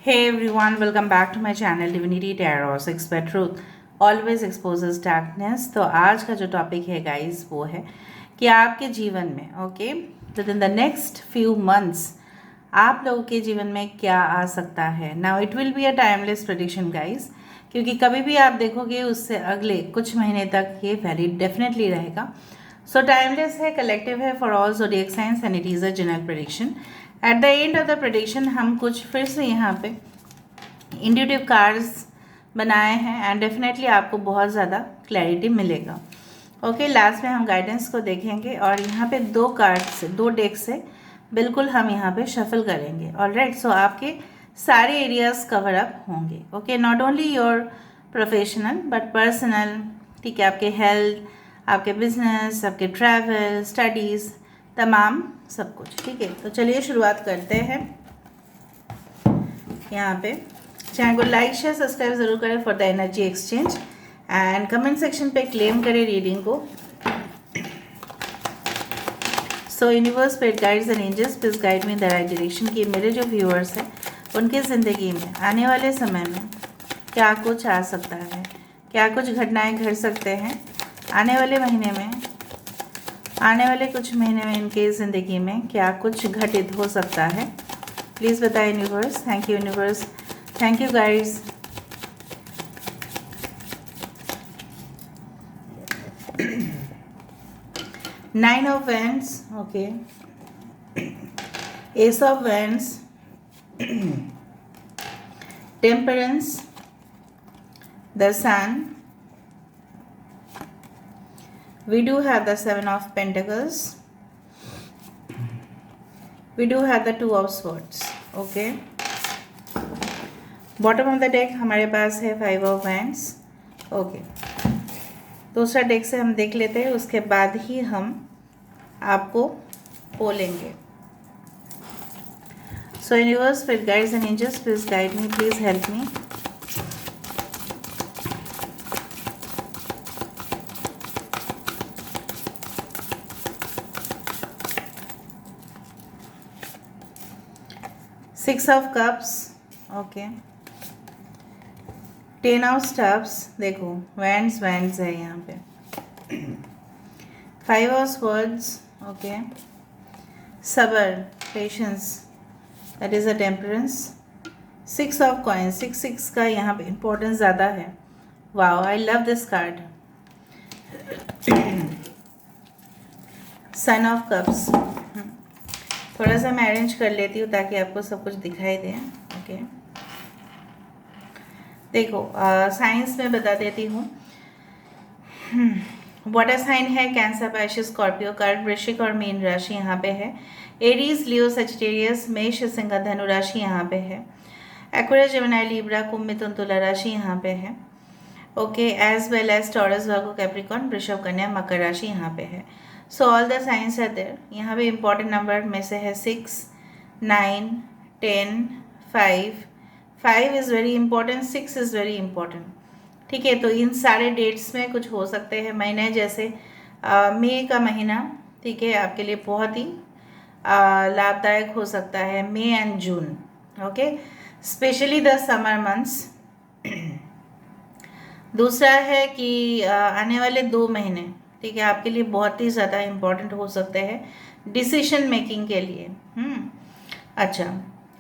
Hey everyone, welcome back to my channel Divinity Tarot 6 by Truth always exposes darkness। तो आज का जो topic है गाइस वो है कि आपके जीवन में okay with in the next few months आप लोगों के जीवन में क्या आ सकता है। Now it will be a timeless prediction guys, क्योंकि कभी भी आप देखोगे उससे अगले कुछ महीने तक ये वैलिड डेफिनेटली रहेगा। सो टाइमलेस है, कलेक्टिव है for all zodiac science and it is a general prediction. At the end of the prediction हम कुछ फिर से यहाँ पे इंट्यूटिव कार्ड्स बनाए हैं एंड डेफिनेटली आपको बहुत ज़्यादा क्लैरिटी मिलेगा। ओके, लास्ट में हम गाइडेंस को देखेंगे और यहाँ पे दो कार्ड से, दो डेक से बिल्कुल हम यहाँ पे शफल करेंगे। ऑलराइट, सो आपके सारे एरियाज कवर अप होंगे। Okay, not only your professional but personal, ठीक है, आपके हेल्थ, आपके बिजनेस, आपके ट्रैवल, स्टडीज़, तमाम सब कुछ। ठीक है, तो चलिए शुरुआत करते हैं। यहाँ पे चैनल को लाइक शेयर सब्सक्राइब ज़रूर करें for the energy exchange and comment section पे क्लेम करें रीडिंग को। So universe, spirit guides and angels please guide me the right direction कि मेरे जो व्यूअर्स हैं उनके ज़िंदगी में आने वाले समय में क्या कुछ आ सकता है, क्या कुछ घटनाएं घट सकते हैं आने वाले महीने में, आने वाले कुछ महीने में इनके ज़िंदगी में क्या कुछ घटित हो सकता है। प्लीज़ बताएं universe. Thank you universe, thank you guides. Nine of Wands, okay. Ace of Wands, Temperance, the Sun. We do have the Seven of Pentacles. We do have the Two of Swords, okay. Bottom of the deck हमारे पास है five of wands. Okay, दूसरा deck से हम देख लेते हैं, उसके बाद ही हम आपको बोलेंगे। So universe, spirit guides and angels please guide me, please help me. Six of cups, okay. Ten of staves, देखो वैंड्स वैंड्स है यहाँ पे। Five of swords, okay. सबर, patience, that is a temperance. Six of coins, six six का यहाँ पे importance ज़्यादा है। Wow, I love this card. Son of cups, थोड़ा सा मैं अरेंज कर लेती हूँ ताकि आपको सब कुछ दिखाई दे। ओके, देखो साइंस में बता देती हूँ। वाटर साइन है कैंसर, पाइशिस, स्कॉर्पियो, कर्क, वृश्चिक और मीन राशि यहाँ पे है। एरीज, लियो, सजिटेरियस, मेष, सिंह, धनु राशि यहाँ पे है। एक्वेरियस, जेमिनी, लिब्रा, कुंभ, मिथुन, तुला राशि यहाँ पे है। Okay, as well as Taurus, Virgo, Capricorn, वृषभ, कन्या, मकर राशि यहाँ पे है। So all the science are there. यहाँ पे इंपॉर्टेंट नंबर में से है 6, 9, 10, 5। 5 is very important, 6 is very important. ठीक है, तो इन सारे डेट्स में कुछ हो सकते हैं। महीने जैसे मई का महीना, ठीक है, आपके लिए बहुत ही लाभदायक हो सकता है। May and June, okay, specially the summer months. दूसरा है कि आने वाले 2 महीने, ठीक है, आपके लिए बहुत ही ज़्यादा इम्पॉर्टेंट हो सकते हैं डिसीजन मेकिंग के लिए। अच्छा,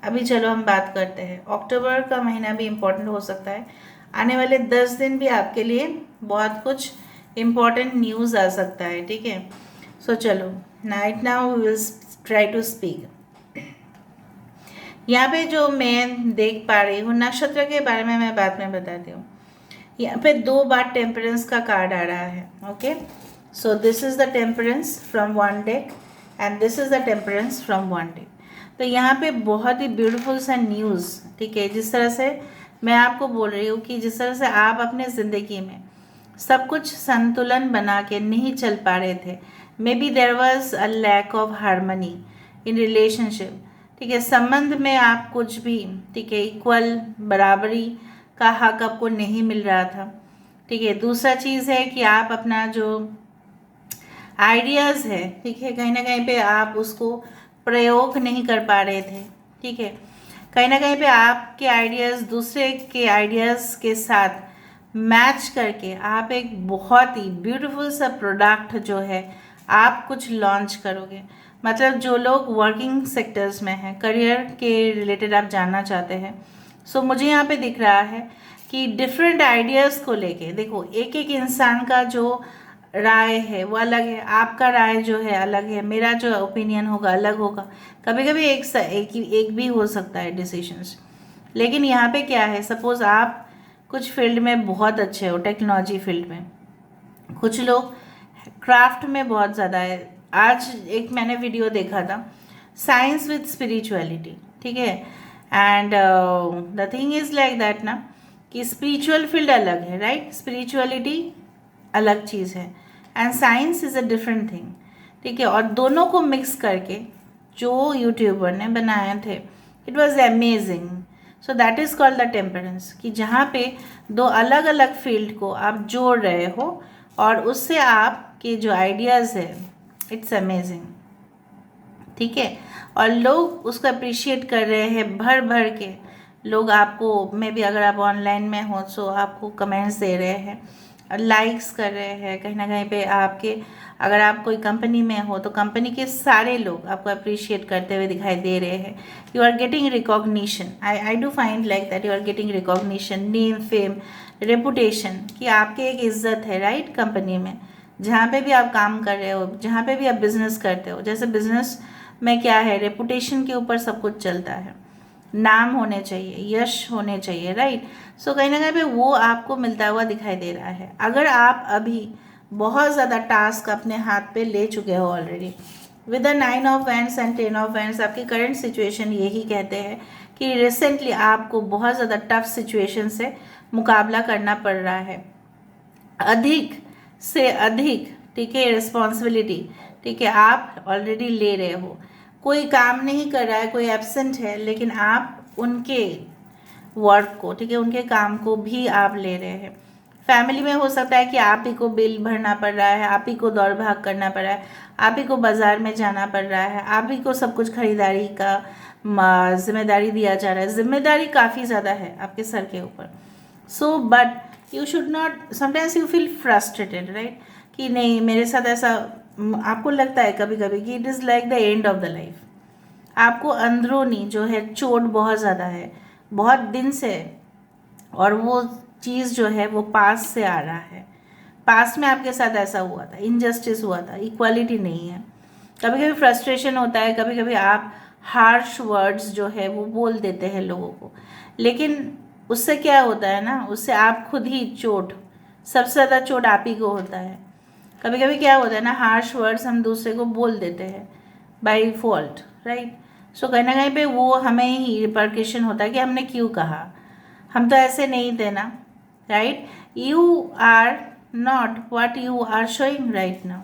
अभी चलो हम बात करते हैं। अक्टूबर का महीना भी इम्पॉर्टेंट हो सकता है। आने वाले 10 दिन भी आपके लिए बहुत कुछ इम्पॉर्टेंट न्यूज़ आ सकता है। ठीक है, सो चलो night now will try to speak. यहाँ पे जो मैं देख पा रही हूँ नक्षत्र के बारे में मैं बाद में बताती हूँ। यहाँ पे 2 बार टेम्परेंस का कार्ड आ रहा है। Okay, so this is the temperance from one deck and this is the temperance from one deck. तो यहाँ पे बहुत ही ब्यूटीफुल सा न्यूज़, ठीक है, जिस तरह से मैं आपको बोल रही हूँ कि जिस तरह से आप अपने ज़िंदगी में सब कुछ संतुलन बना के नहीं चल पा रहे थे, maybe there was a lack of harmony in relationship. ठीक है, संबंध में आप कुछ भी, ठीक है, इक्वल बराबरी का हक आपको नहीं मिल रहा था। ठीक है, दूसरा चीज़ है कि आप अपना जो आइडियाज़ है, ठीक है, कहीं ना कहीं पे आप उसको प्रयोग नहीं कर पा रहे थे। ठीक है, कहीं ना कहीं पे आपके आइडियाज़ दूसरे के आइडियाज़ के साथ मैच करके आप एक बहुत ही ब्यूटीफुल सा प्रोडक्ट जो है आप कुछ लॉन्च करोगे। मतलब जो लोग वर्किंग सेक्टर्स में हैं, करियर के रिलेटेड आप जानना चाहते हैं, सो मुझे यहाँ पे दिख रहा है कि डिफरेंट आइडियाज़ को लेके देखो, एक एक इंसान का जो राय है वो अलग है, आपका राय जो है अलग है, मेरा जो ओपिनियन होगा अलग होगा, कभी कभी एक भी हो सकता है डिसीजंस। लेकिन यहाँ पे क्या है, सपोज़ आप कुछ फील्ड में बहुत अच्छे हो, टेक्नोलॉजी फील्ड में, कुछ लोग क्राफ्ट में बहुत ज़्यादा है। आज एक मैंने वीडियो देखा था, साइंस विद स्पिरिचुअलिटी, ठीक है, and the thing is like that ना, कि स्पिरिचुअल फील्ड अलग है, राइट, स्पिरिचुअलिटी अलग चीज़ है and science is a different thing, ठीक है। और दोनों को मिक्स करके जो यूट्यूबर ने बनाए थे, it was amazing. So that is called the temperance, कि जहाँ पे दो अलग अलग फील्ड को आप जोड़ रहे हो और उससे आपके जो आइडियाज़ है, इट्स अमेजिंग, ठीक है। और लोग उसको अप्रिशिएट कर रहे हैं, भर भर के लोग आपको, मे बी अगर आप ऑनलाइन में हो तो आपको कमेंट्स दे रहे हैं, लाइक्स कर रहे हैं, कहीं ना कहीं पे आपके, अगर आप कोई कंपनी में हो तो कंपनी के सारे लोग आपको अप्रिशिएट करते हुए दिखाई दे रहे हैं। You are getting recognition, I do find like that, you are getting recognition, name, fame, reputation, कि आपके एक इज्जत है, राइट, कंपनी में, जहाँ पे भी आप काम कर रहे हो, जहाँ पे भी आप बिजनेस करते हो। जैसे बिजनेस में क्या है, रेपुटेशन के ऊपर सब कुछ चलता है, नाम होने चाहिए, यश होने चाहिए, राइट। सो कहीं ना कहीं पे वो आपको मिलता हुआ दिखाई दे रहा है। अगर आप अभी बहुत ज़्यादा टास्क अपने हाथ पे ले चुके हो already, with the 9 of wands and 10 of wands, आपकी करंट सिचुएशन यही कहते हैं कि रिसेंटली आपको बहुत ज़्यादा टफ सिचुएशन से मुकाबला करना पड़ रहा है, अधिक से अधिक, ठीक है, रिस्पॉन्सिबिलिटी, ठीक है, आप ऑलरेडी ले रहे हो। कोई काम नहीं कर रहा है, कोई एब्सेंट है, लेकिन आप उनके वर्क को, ठीक है, उनके काम को भी आप ले रहे हैं। फैमिली में हो सकता है कि आप ही को बिल भरना पड़ रहा है, आप ही को दौड़ भाग करना पड़ रहा है, आप ही को बाज़ार में जाना पड़ रहा है, आप ही को सब कुछ खरीदारी का जिम्मेदारी दिया जा रहा है। जिम्मेदारी काफ़ी ज़्यादा है आपके सर के ऊपर। So but you should not, sometimes you feel frustrated, right, कि नहीं मेरे साथ ऐसा, आपको लगता है कभी कभी कि it is like the end of the life. आपको अंदरूनी जो है चोट बहुत ज़्यादा है, बहुत दिन से, और वो चीज़ जो है वो पास से आ रहा है। पास में आपके साथ ऐसा हुआ था, इनजस्टिस हुआ था, इक्वालिटी नहीं है। कभी कभी फ्रस्ट्रेशन होता है, कभी कभी आप हार्श वर्ड्स जो है वो बोल देते हैं लोगों को, लेकिन उससे क्या होता है ना, उससे आप खुद ही चोट, सबसे ज़्यादा चोट आप ही को होता है। कभी कभी क्या होता है ना, हार्श वर्ड्स हम दूसरे को बोल देते हैं बाई फॉल्ट, राइट। सो कहीं ना कहीं पे वो हमें ही रिपरकेशन होता है कि हमने क्यों कहा, हम तो ऐसे नहीं थे ना, right. You are not what you are showing right now,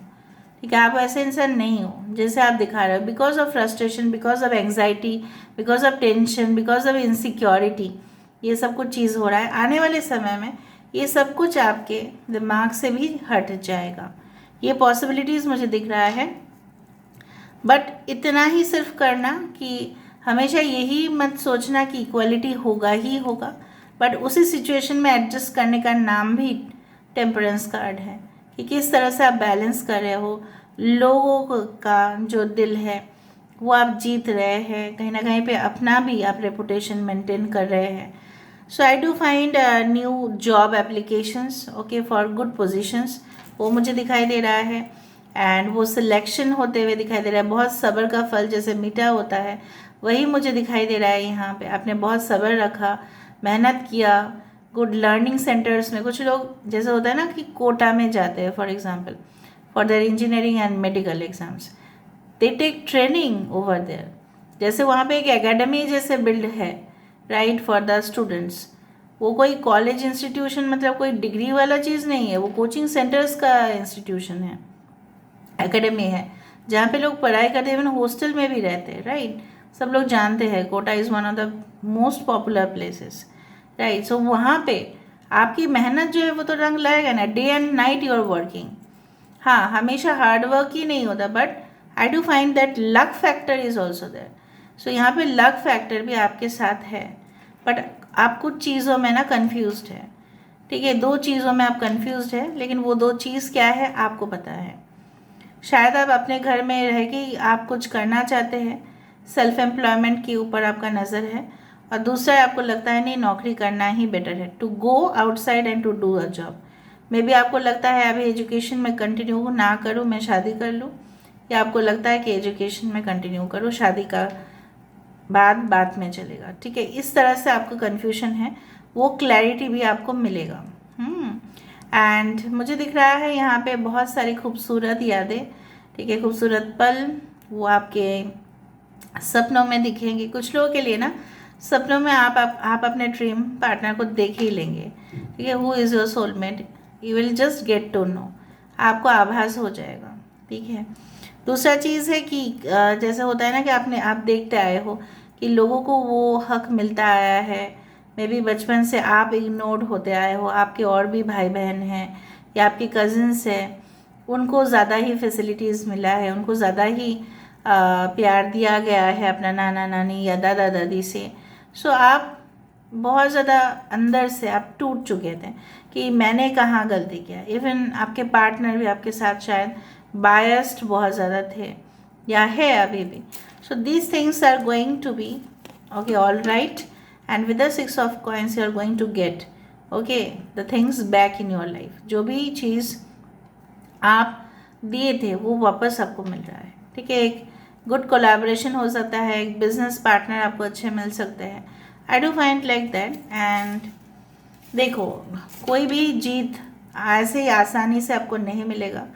ठीक है, आप ऐसे इंसान नहीं हो जैसे आप दिखा रहे हो, because of frustration, because of anxiety, because of tension, because of insecurity, ये सब कुछ चीज़ हो रहा है। आने वाले समय में ये सब कुछ आपके दिमाग से भी हट जाएगा, ये पॉसिबिलिटीज़ मुझे दिख रहा है। बट इतना ही सिर्फ करना कि हमेशा यही मत सोचना कि इक्वलिटी होगा ही होगा, बट उसी सिचुएशन में एडजस्ट करने का नाम भी टेम्परेंस कार्ड है, कि किस तरह से आप बैलेंस कर रहे हो, लोगों का जो दिल है वो आप जीत रहे हैं, कहीं ना कहीं पे अपना भी आप रेपुटेशन मेंटेन कर रहे हैं। So I do find new job applications, okay, for good positions, वो मुझे दिखाई दे रहा है, एंड वो सिलेक्शन होते हुए दिखाई दे रहा है। बहुत सब्र का फल जैसे मीठा होता है, वही मुझे दिखाई दे रहा है यहाँ पे। आपने बहुत सब्र रखा, मेहनत किया, गुड लर्निंग सेंटर्स में, कुछ लोग जैसे होता है ना कि कोटा में जाते हैं, for example for their engineering and medical exams, they take training over there, जैसे वहाँ पे एक एकेडमी जैसे बिल्ड है, राइट, फॉर द स्टूडेंट्स। वो कोई कॉलेज इंस्टीट्यूशन, मतलब कोई डिग्री वाला चीज़ नहीं है, वो कोचिंग सेंटर्स का इंस्टीट्यूशन है, एकेडमी है, जहाँ पे लोग पढ़ाई करते हैं, इवन हॉस्टल में भी रहते हैं, राइट। सब लोग जानते हैं Kota is one of the most popular places, right. So वहाँ पे आपकी मेहनत जो है वो तो रंग लाएगा ना, day and night you are working. हाँ, हमेशा हार्ड वर्क ही नहीं होता, but I do find that luck factor is also there. So यहाँ पे लक फैक्टर भी आपके साथ है, बट आप कुछ चीज़ों में ना कंफ्यूज्ड है, ठीक है। 2 चीज़ों में आप कंफ्यूज्ड है, लेकिन वो 2 चीज़ क्या है आपको पता है। शायद आप अपने घर में रह के आप कुछ करना चाहते हैं, सेल्फ एम्प्लॉयमेंट के ऊपर आपका नज़र है, और दूसरा आपको लगता है नहीं नौकरी करना ही बेटर है, to go outside and to do a job. Maybe आपको लगता है अभी एजुकेशन में कंटिन्यू ना करूँ, मैं शादी कर लूँ, या आपको लगता है कि एजुकेशन में कंटिन्यू करो, शादी का बाद में चलेगा, ठीक है। इस तरह से आपको कन्फ्यूजन है, वो क्लैरिटी भी आपको मिलेगा। एंड मुझे दिख रहा है यहाँ पे बहुत सारी खूबसूरत यादें, ठीक है, खूबसूरत पल वो आपके सपनों में दिखेंगे। कुछ लोगों के लिए ना सपनों में आप अपने ड्रीम पार्टनर को देख ही लेंगे, ठीक है। Who is your soulmate, you will just get to know, आपको आभास हो जाएगा, ठीक है। दूसरा चीज़ है कि जैसे होता है ना कि आप देखते आए हो कि लोगों को वो हक मिलता आया है, मे बी बचपन से आप इग्नोर्ड होते आए हो, आपके और भी भाई बहन हैं या आपके कज़िन्स हैं, उनको ज़्यादा ही फैसिलिटीज़ मिला है, उनको ज़्यादा ही प्यार दिया गया है अपना नाना नानी या दादा दादी से। सो आप बहुत ज़्यादा अंदर से आप टूट चुके थे कि मैंने कहाँ गलती किया। इवन आपके पार्टनर भी आपके साथ शायद बायस्ड बहुत ज़्यादा थे या है अभी भी। So these things are going to be okay, all right, and with the 6 of coins you are going to get okay the things back in your life. जो भी चीज़ आप दिए थे वो वापस आपको मिल रहा है, ठीक है। एक गुड कोलैबोरेशन हो सकता है, एक बिजनेस पार्टनर आपको अच्छे मिल सकते हैं। आई do find like that. And देखो, कोई भी जीत ऐसे ही आसानी से आपको नहीं मिलेगा,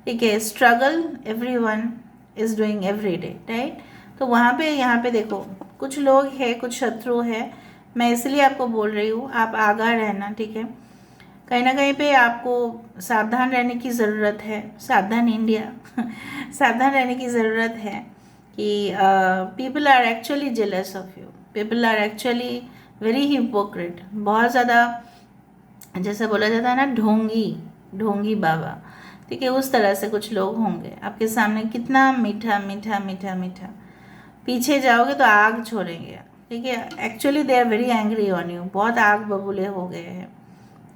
ठीक है। Struggle everyone is doing every day, right. तो वहाँ पे यहाँ पे देखो कुछ लोग हैं, कुछ शत्रु है, मैं इसलिए आपको बोल रही हूँ आप आगाह रहना, ठीक है। कहीं ना कहीं पे आपको सावधान रहने की ज़रूरत है, सावधान इंडिया सावधान रहने की ज़रूरत है कि people are actually jealous of you, people are actually very hypocrite, बहुत ज़्यादा जैसे बोला जाता है ना ढोंगी ढोंगी बाबा, ठीक है। उस तरह से कुछ लोग होंगे आपके सामने, कितना मीठा मीठा मीठा मीठा, पीछे जाओगे तो आग छोड़ेंगे, ठीक है। Actually they are very angry on you, बहुत आग बबूले हो गए हैं,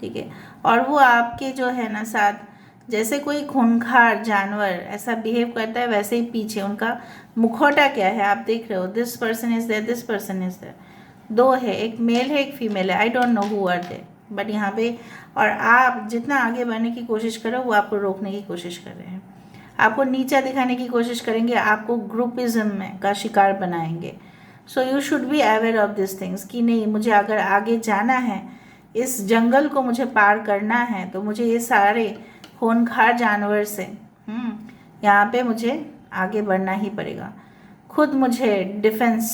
ठीक है। और वो आपके जो है ना साथ जैसे कोई खूंखार जानवर ऐसा बिहेव करता है, वैसे ही पीछे उनका मुखौटा क्या है आप देख रहे हो, this person is there, this person is there. 2 है, एक मेल है एक फीमेल है, I don't know who are they, but यहाँ पे और आप जितना आगे बढ़ने की कोशिश करो वो आपको रोकने की कोशिश कर रहे हैं, आपको नीचा दिखाने की कोशिश करेंगे, आपको ग्रुपिज्म में का शिकार बनाएंगे। So you should be aware of this things कि नहीं, मुझे अगर आगे जाना है, इस जंगल को मुझे पार करना है, तो मुझे ये सारे खूंखार जानवर से यहाँ पे मुझे आगे बढ़ना ही पड़ेगा। खुद मुझे डिफेंस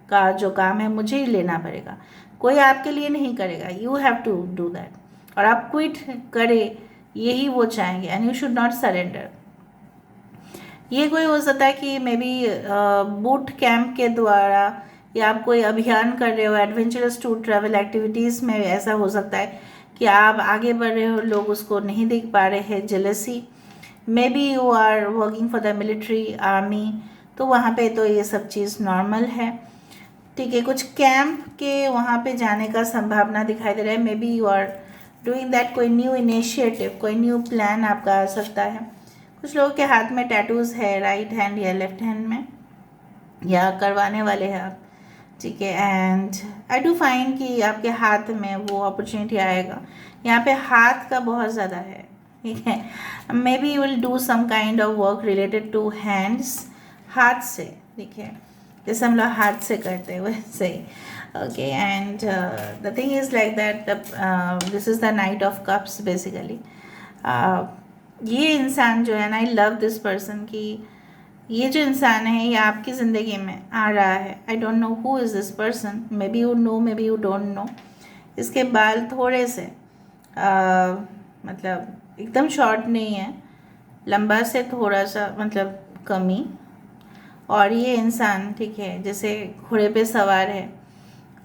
का जो काम है मुझे ही लेना पड़ेगा, कोई आपके लिए नहीं करेगा, you have to do that. और आप क्विट करे यही वो चाहेंगे, and you should not surrender. ये कोई हो सकता है कि मे बी बूट कैंप के द्वारा या आप कोई अभियान कर रहे हो, एडवेंचरस टूर ट्रैवल एक्टिविटीज़ में ऐसा हो सकता है कि आप आगे बढ़ रहे हो, लोग उसको नहीं देख पा रहे हैं, jealousy. Maybe you are working for the military army, तो वहाँ पे तो ये सब चीज़ नॉर्मल है, ठीक है। कुछ कैंप के वहाँ पे जाने का संभावना दिखाई दे रहा है, maybe you are doing that, कोई न्यू इनिशिएटिव, कोई न्यू प्लान आपका आ सकता है। कुछ लोगों के हाथ में टैटूज़ है, राइट हैंड या लेफ्ट हैंड में, या करवाने वाले हैं आप, ठीक है। एंड आई डू फाइंड कि आपके हाथ में वो अपॉर्चुनिटी आएगा, यहाँ पे हाथ का बहुत ज़्यादा है, ठीक है। Maybe you will do some kind of work related to hands, हाथ से, ठीक है, जैसे हम लोग हाथ से करते हैं वैसे ही, okay. And the thing is like that, this is the knight of cups basically. ये इंसान जो है ना, आई लव दिस पर्सन, कि ये जो इंसान है ये आपकी ज़िंदगी में आ रहा है। I don't know who is this person, may be you know, may be you don't know. इसके बाल थोड़े से मतलब एकदम शॉर्ट नहीं है, लंबा से थोड़ा सा मतलब कमी। और ये इंसान, ठीक है, जैसे घोड़े पे सवार है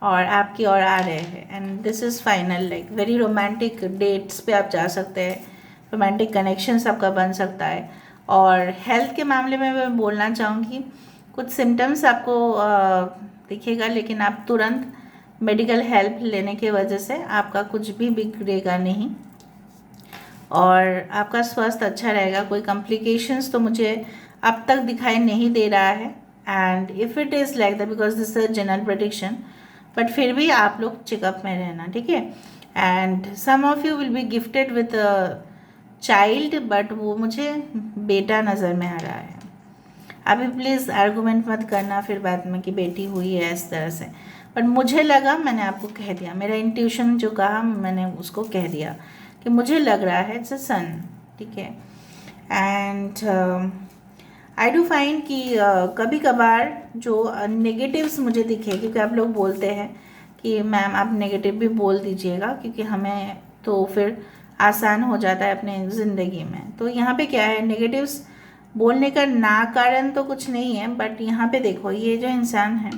और आपकी ओर आ रहे हैं, and this is final, like very romantic dates पे आप जा सकते हैं, रोमांटिक कनेक्शंस आपका बन सकता है। और हेल्थ के मामले में मैं बोलना चाहूँगी कुछ सिम्टम्स आपको दिखेगा, लेकिन आप तुरंत मेडिकल हेल्प लेने की वजह से आपका कुछ भी बिगड़ेगा नहीं और आपका स्वास्थ्य अच्छा रहेगा। कोई कॉम्प्लिकेशंस तो मुझे अब तक दिखाई नहीं दे रहा है, and if it is like that because this is general prediction, but फिर भी आप लोग चेकअप में रहना, ठीक है। And some of you will be gifted with child, but वो मुझे बेटा नज़र में आ रहा है। अभी प्लीज़ आर्गूमेंट मत करना फिर बाद में कि बेटी हुई है इस तरह से, बट मुझे लगा, मैंने आपको कह दिया, मेरा इंट्यूशन जो कहा मैंने उसको कह दिया कि मुझे लग रहा है इट्स अ सन, ठीक है। एंड आई डू फाइंड कि कभी कभार जो नेगेटिव्स मुझे दिखे, क्योंकि आप लोग बोलते हैं कि मैम आप नेगेटिव भी बोल दीजिएगा क्योंकि हमें तो फिर आसान हो जाता है अपने ज़िंदगी में। तो यहाँ पे क्या है, नेगेटिव्स बोलने का ना कारण तो कुछ नहीं है, बट यहाँ पे देखो ये जो इंसान है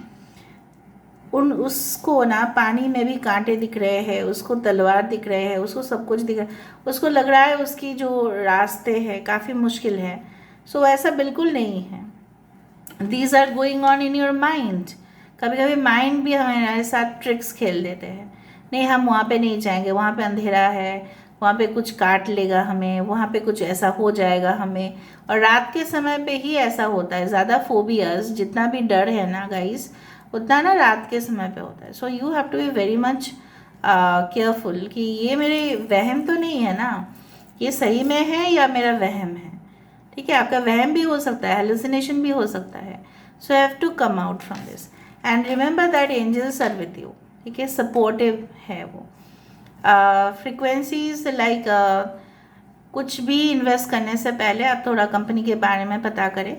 उसको ना पानी में भी कांटे दिख रहे हैं, उसको तलवार दिख रहे हैं, उसको सब कुछ दिख रहा है, उसको लग रहा है उसकी जो रास्ते हैं काफ़ी मुश्किल है। सो ऐसा बिल्कुल नहीं है। These are going on in your mind. कभी कभी माइंड भी हमारे साथ ट्रिक्स खेल देते हैं, नहीं हम वहाँ पे नहीं जाएंगे, वहाँ पे अंधेरा है, वहाँ पे कुछ काट लेगा हमें, वहाँ पे कुछ ऐसा हो जाएगा हमें। और रात के समय पे ही ऐसा होता है ज़्यादा। फोबियाज जितना भी डर है ना गाइस, उतना ना रात के समय पे होता है। So you have to be very much careful कि ये मेरे वहम तो नहीं है ना, ये सही में है या मेरा वहम है, ठीक है। आपका वहम भी हो सकता है, हेलुसिनेशन भी हो सकता है। So have to come out from this and remember that angels are with you, ठीक है, सपोर्टिव है वो। फ्रिक्वेंसीज लाइक कुछ भी इन्वेस्ट करने से पहले आप थोड़ा कंपनी के बारे में पता करें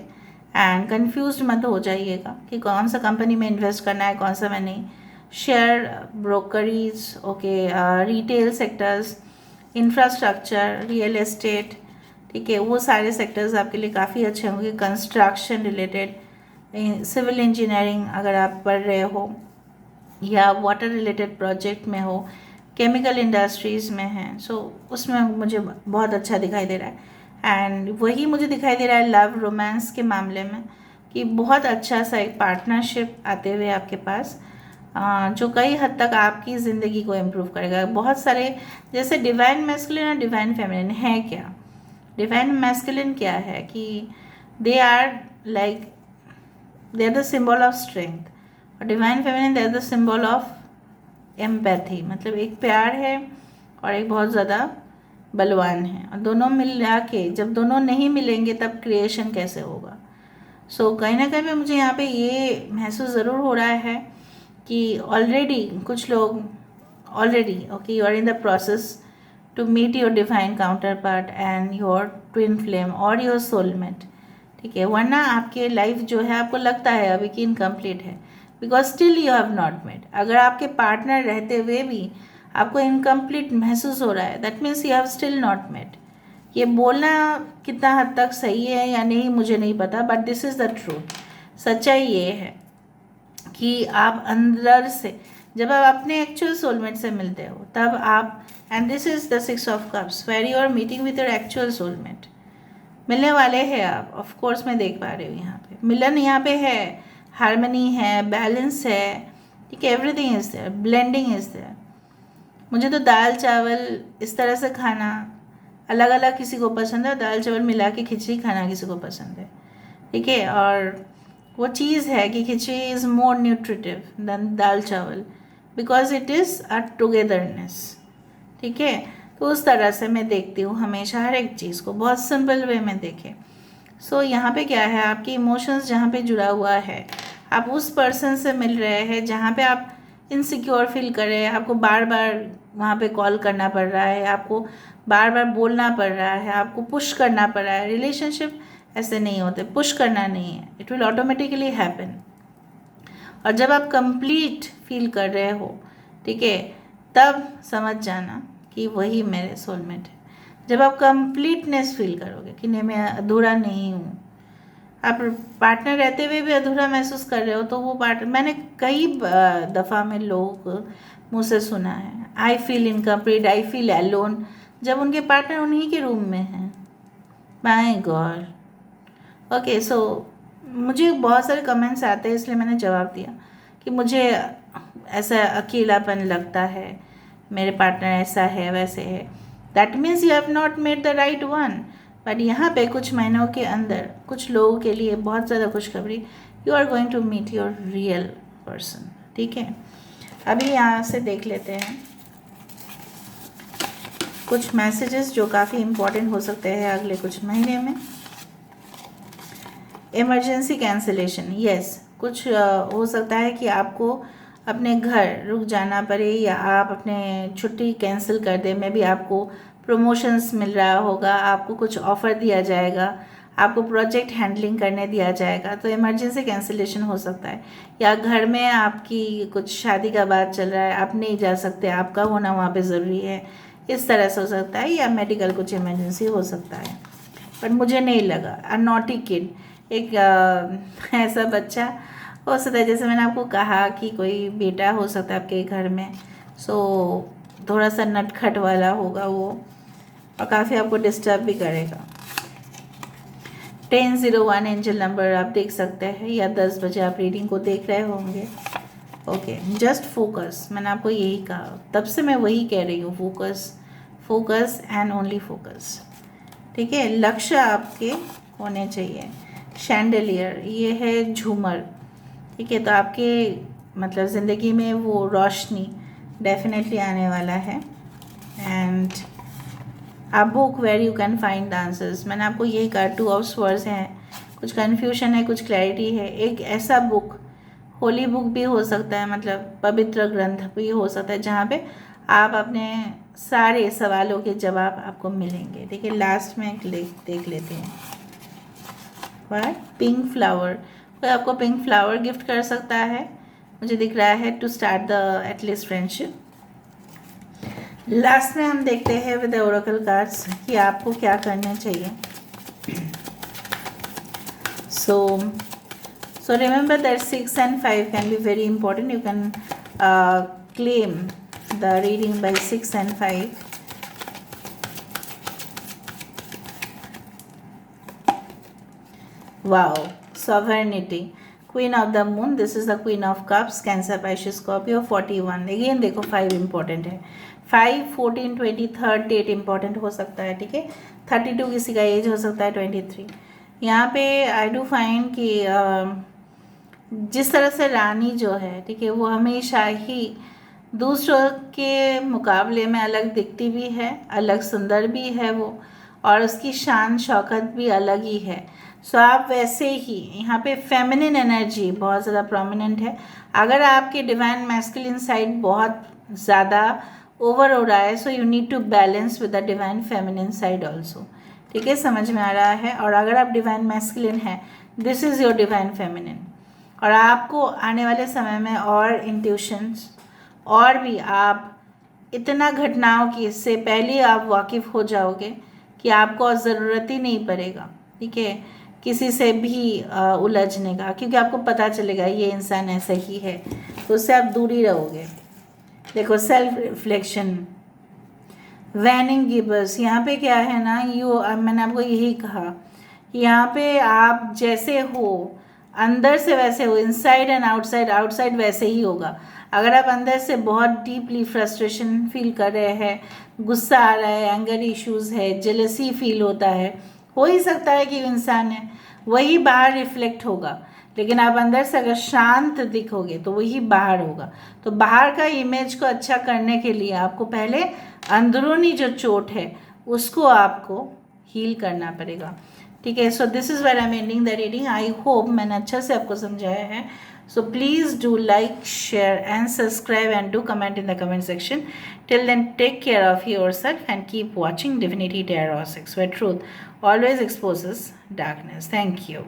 एंड कंफ्यूज मत हो जाइएगा कि कौन सा कंपनी में इन्वेस्ट करना है कौन सा में नहीं। Share brokerages, okay, retail sectors, infrastructure, real estate, ठीक है, वो सारे सेक्टर्स आपके लिए काफ़ी अच्छे होंगे। कंस्ट्रक्शन रिलेटेड, सिविल इंजीनियरिंग अगर आप पढ़ रहे हो, या वाटर रिलेटेड प्रोजेक्ट में हो, केमिकल इंडस्ट्रीज़ में हैं, सो उसमें मुझे बहुत अच्छा दिखाई दे रहा है। एंड वही मुझे दिखाई दे रहा है लव रोमांस के मामले में कि बहुत अच्छा सा एक पार्टनरशिप आते हुए आपके पास, जो कई हद तक आपकी ज़िंदगी को इम्प्रूव करेगा। बहुत सारे जैसे डिवाइन मैस्कुलिन और डिवाइन फेमिनिन है क्या, डिवाइन मैस्कुलिन क्या है कि they are like they are the symbol of strength, और divine feminine they are the symbol of empathy, मतलब एक प्यार है और एक बहुत ज़्यादा बलवान है, और दोनों मिला के जब दोनों नहीं मिलेंगे तब क्रिएशन कैसे होगा। सो कहीं ना कहीं पे मुझे यहाँ पे ये महसूस ज़रूर हो रहा है कि ऑलरेडी कुछ लोग already okay you are in the process to meet your divine counterpart and your twin flame और योर सोलमेट, ठीक है। वरना आपके लाइफ जो है आपको लगता है अभी कि इनकम्प्लीट है because still you have not met. अगर आपके पार्टनर रहते हुए भी आपको इनकम्प्लीट महसूस हो रहा है, that means you have still not met. ये बोलना कितना हद तक सही है या नहीं मुझे नहीं पता, but this is the truth. सच्चाई ये है कि आप अंदर से जब आप अपने एक्चुअल सोलमेट से मिलते हो तब आप, and this is the 6 of cups where you are meeting with your actual soulmate. मिलने वाले हैं आप, ऑफ कोर्स मैं देख पा रही हूँ यहाँ पे मिलन यहाँ पे है, हारमनी है, बैलेंस है, ठीक है, everything is there, blending is there. मुझे तो दाल चावल इस तरह से खाना अलग अलग किसी को पसंद है, और दाल चावल मिला के खिचड़ी खाना किसी को पसंद है, ठीक है। और वो चीज़ है कि खिचड़ी इज़ मोर न्यूट्रिटिव देन दाल चावल because it is a togetherness, ठीक है। तो उस तरह से मैं देखती हूँ हमेशा हर एक चीज़ को, बहुत सिंपल वे में देखें। सो यहाँ पे क्या है, आपके इमोशंस जहाँ पे जुड़ा हुआ है, आप उस पर्सन से मिल रहे हैं जहाँ पे आप इनसिक्योर फील कर रहे हैं, आपको बार बार वहाँ पे कॉल करना पड़ रहा है, आपको बार बार बोलना पड़ रहा है, आपको पुश करना पड़ रहा है। रिलेशनशिप ऐसे नहीं होते, पुश करना नहीं है, इट विल ऑटोमेटिकली हैपन। और जब आप कंप्लीट फील कर रहे हो, ठीक है, तब समझ जाना कि वही मेरे सोलमेट है। जब आप कंप्लीटनेस फील करोगे कि नहीं मैं अधूरा नहीं हूँ, आप पार्टनर रहते हुए भी अधूरा महसूस कर रहे हो, तो वो पार्टनर, मैंने कई दफ़ा में लोग मुँह से सुना है, I feel incomplete, I feel alone, जब उनके पार्टनर उन्हीं के रूम में हैं। My God, okay. सो मुझे बहुत सारे कमेंट्स आते हैं, इसलिए मैंने जवाब दिया कि मुझे ऐसा अकेलापन लगता है, मेरे पार्टनर ऐसा है वैसे है। That means you have not made the right one. But यहाँ पे कुछ महीनों के अंदर कुछ लोगों के लिए बहुत ज़्यादा खुशखबरी, you are going to meet your real person. ठीक है, अभी यहाँ से देख लेते हैं कुछ मैसेजेस जो काफ़ी इम्पोर्टेंट हो सकते हैं अगले कुछ महीने में। इमरजेंसी कैंसिलेशन, यस, कुछ हो सकता है कि आपको अपने घर रुक जाना पड़े या आप अपने छुट्टी कैंसिल कर दें। में भी आपको प्रमोशंस मिल रहा होगा, आपको कुछ ऑफ़र दिया जाएगा, आपको प्रोजेक्ट हैंडलिंग करने दिया जाएगा, तो इमरजेंसी कैंसिलेशन हो सकता है। या घर में आपकी कुछ शादी का बात चल रहा है, आप नहीं जा सकते, आपका होना वहाँ पे ज़रूरी है, इस तरह से हो सकता है। या मेडिकल कुछ इमरजेंसी हो सकता है। पर मुझे नहीं लगा। अ नॉटी किड, एक ऐसा बच्चा हो सकता है, जैसे मैंने आपको कहा कि कोई बेटा हो सकता है आपके घर में, सो थोड़ा सा नटखट वाला होगा वो, और काफ़ी आपको डिस्टर्ब भी करेगा। 1001 एंजल नंबर आप देख सकते हैं, या 10 बजे आप रीडिंग को देख रहे होंगे। ओके, जस्ट फोकस, मैंने आपको यही कहा, तब से मैं वही कह रही हूँ, focus, focus and only focus. ठीक है, लक्ष्य आपके होने चाहिए। शैंडलियर, ये है झूमर। ठीक है, तो आपके मतलब ज़िंदगी में वो रोशनी डेफिनेटली आने वाला है। And a book where you can find the answers, मैंने आपको यही कहा, 2 ऑफ स्वर्ड्स हैं, कुछ कन्फ्यूजन है, कुछ क्लैरिटी है। एक ऐसा बुक, होली बुक भी हो सकता है, मतलब पवित्र ग्रंथ भी हो सकता है, जहाँ पे आप अपने सारे सवालों के जवाब आपको मिलेंगे। ठीक है, लास्ट में देख लेते हैं। व्हाट, पिंक फ्लावर, कोई आपको पिंक फ्लावर गिफ्ट कर सकता है, मुझे दिख रहा है, to start the at least friendship. Last में हम देखते हैं विद ओरेकल कार्ड्स कि आपको क्या करना चाहिए। So remember that 6 and 5 can be very important. You can claim the reading by 6 and 5. Wow, sovereignty, Queen of the Moon, this is the Queen of Cups, Cancer, Pisces, Scorpio, 41. Again देखो 5 important है, 5, 14, 20, third date important हो सकता है। ठीक है, 32 किसी का as हो सकता है, 23। यहाँ पे आई डू फाइंड कि जिस तरह से रानी जो है, ठीक है, वो हमेशा ही दूसरों के मुकाबले में अलग दिखती भी है, अलग सुंदर भी है वो, और उसकी शान शौकत भी अलग ही है। सो आप वैसे ही यहाँ पे फेमिनिन एनर्जी बहुत ज़्यादा प्रोमिनेंट है। अगर आपके डिवाइन मैस्कुलिन साइड बहुत ज़्यादा ओवर हो रहा है, so you need to balance with the divine feminine side also. ठीक है, समझ में आ रहा है। और अगर आप डिवाइन मैस्कुलिन है, this is your divine feminine, और आपको आने वाले समय में और इंट्यूशंस, और भी आप इतना घटनाओं की इससे पहले आप वाकिफ़ हो जाओगे कि आपको ज़रूरत ही नहीं पड़ेगा, ठीक है, किसी से भी उलझने का, क्योंकि आपको पता चलेगा ये इंसान ऐसा ही है, तो उससे आप दूरी रहोगे। देखो, सेल्फ रिफ्लेक्शन, वैनिंग गिबर्स, यहाँ पे क्या है ना, मैंने आपको यही कहा, यहाँ पे आप जैसे हो अंदर से वैसे हो, इनसाइड एंड आउटसाइड, आउटसाइड वैसे ही होगा। अगर आप अंदर से बहुत डीपली फ्रस्ट्रेशन फील कर रहे हैं, गुस्सा आ रहा है, एंगर इश्यूज़ है, जेलसी फील होता है, हो ही सकता है कि इंसान है, वही बाहर रिफ्लेक्ट होगा। लेकिन आप अंदर से अगर शांत दिखोगे तो वही बाहर होगा। तो बाहर का इमेज को अच्छा करने के लिए आपको पहले अंदरूनी जो चोट है उसको आपको हील करना पड़ेगा। ठीक है, so this is where I am ending the reading. I hope मैंने अच्छा से आपको समझाया है। So please do like, share and subscribe and do comment in the comment section. Till then, take care of yourself and keep watching Divinity Tarot 6, where truth always exposes darkness. Thank you.